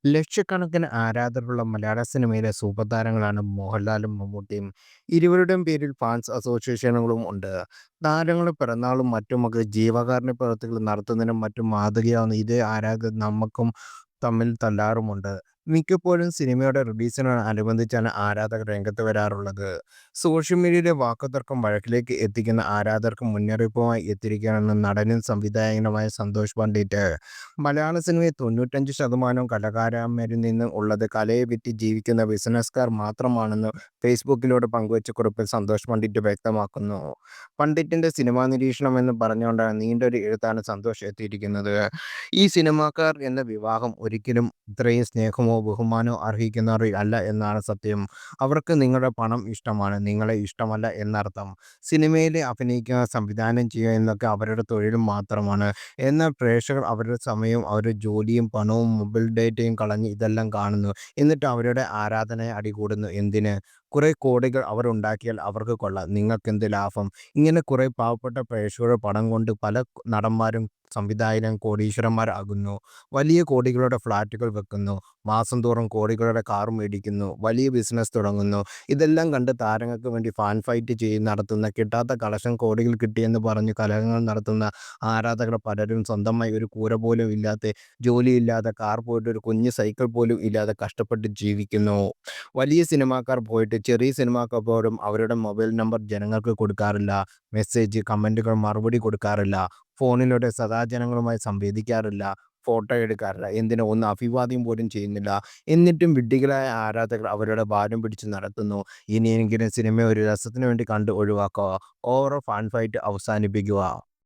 ലക്ഷക്കണക്കിന് ആരാധകരുള്ള മലയാള സിനിമയിലെ സൂപ്പർ താരങ്ങളാണ് മോഹൻലാലും മമ്മൂട്ടിയും. ഇരുവരുടെയും പേരിൽ ഫാൻസ് അസോസിയേഷനുകളും ഉണ്ട്. താരങ്ങളുടെ പിറന്നാളും മറ്റുമൊക്കെ ജീവകാരുണ്യ പ്രവർത്തികൾ നടത്തുന്നതിനും മറ്റും മാതൃകയാവുന്ന ഇതേ ആരാധകർ നമുക്കും തമ്മിൽ തല്ലാറുമുണ്ട്. മിക്കപ്പോഴും സിനിമയുടെ റിലീസിനോടനുബന്ധിച്ചാണ് ആരാധകർ രംഗത്ത് വരാറുള്ളത്. സോഷ്യൽ മീഡിയയിലെ വാക്കുതർക്കം വഴക്കിലേക്ക് എത്തിക്കുന്ന ആരാധകർക്ക് മുന്നറിയിപ്പുമായി എത്തിയിരിക്കുകയാണെന്ന് നടനും സംവിധായകനുമായ സന്തോഷ് പണ്ഡിറ്റ്. മലയാള സിനിമയിൽ 95% കലാകാരന്മാരിൽ നിന്ന് ഉള്ളത് കലയെ വിറ്റ് ജീവിക്കുന്ന ബിസിനസ്സുകാർ മാത്രമാണെന്ന് ഫേസ്ബുക്കിലൂടെ പങ്കുവച്ച കുറിപ്പിൽ സന്തോഷ് പണ്ഡിറ്റ് വ്യക്തമാക്കുന്നു. പണ്ഡിറ്റിന്റെ സിനിമാ നിരീക്ഷണം എന്ന് പറഞ്ഞുകൊണ്ടാണ് നീണ്ടൊരു എഴുത്താണ് സന്തോഷ് എത്തിയിരിക്കുന്നത്. ഈ സിനിമാക്കാർ എന്ന വിവാഹം ഒരിക്കലും ഇത്രയും സ്നേഹമോ ബഹുമാനമോ അർഹിക്കുന്നവർ അല്ല എന്നാണ് സത്യം. അവർക്ക് നിങ്ങളുടെ പണം ഇഷ്ടമാണ്, നിങ്ങളെ ഇഷ്ടമല്ല എന്നർത്ഥം. സിനിമയിൽ അഭിനയിക്കുക, സംവിധാനം ചെയ്യുക എന്നൊക്കെ അവരുടെ തൊഴിലും മാത്രമാണ്. എന്നാൽ പ്രേക്ഷകർ അവരുടെ സമയവും അവരുടെ ജോലിയും പണവും മൊബൈൽ ഡേറ്റയും കളഞ്ഞ് ഇതെല്ലാം കാണുന്നു. എന്നിട്ട് അവരുടെ ആരാധനയെ അടികൂടുന്നു. എന്തിന്? കുറെ കോടികൾ അവർ ഉണ്ടാക്കിയാൽ അവർക്ക് കൊള്ളാം, നിങ്ങൾക്കെന്ത് ലാഭം? ഇങ്ങനെ കുറെ പാവപ്പെട്ട പ്രേക്ഷകരുടെ പണം കൊണ്ട് പല നടന്മാരും സംവിധായകരും കോടീശ്വരന്മാരാകുന്നു. വലിയ കോടികളുടെ ഫ്ലാറ്റുകൾ വെക്കുന്നു. മാസം തോറും കോടികളുടെ കാർ മേടിക്കുന്നു. വലിയ ബിസിനസ് തുടങ്ങുന്നു. ഇതെല്ലാം കണ്ട് താരങ്ങൾക്ക് വേണ്ടി ഫാൻ ഫൈറ്റ് നടത്തുന്ന, കിട്ടാത്ത കളക്ഷൻ കോടികൾ കിട്ടിയെന്ന് പറഞ്ഞ് കലഹങ്ങൾ നടത്തുന്ന ആരാധകർ പലരും സ്വന്തമായി ഒരു കൂര പോലും ഇല്ലാതെ, ജോലിയില്ലാതെ, കാർ പോയിട്ട് ഒരു കുഞ്ഞ് സൈക്കിൾ പോലും ഇല്ലാതെ കഷ്ടപ്പെട്ട് ജീവിക്കുന്നു. വലിയ സിനിമാക്കാർ പോയിട്ട് ചെറിയ സിനിമാക്കാർ പോലും അവരുടെ മൊബൈൽ നമ്പർ ജനങ്ങൾക്ക് കൊടുക്കാറില്ല. മെസ്സേജ്, കമന്റുകൾ മറുപടി കൊടുക്കാറില്ല. ഫോണിലൂടെ സദാജനങ്ങളുമായി സംവദിക്കാറില്ല. ഫോട്ടോ എടുക്കാറില്ല. എന്തിന്? ഒന്ന് അഭിവാദ്യം പോലും ചെയ്യുന്നില്ല. എന്നിട്ടും വിഡ്ഢികളായ ആരാധകർ അവരുടെ ഭാരം പിടിച്ച് നടത്തുന്നു. ഇനിയെങ്കിലും സിനിമ ഒരു രസത്തിന് വേണ്ടി കണ്ട് ഒഴിവാക്കുക. ഓവർ ഫാൻ ഫൈറ്റ് അവസാനിപ്പിക്കുക.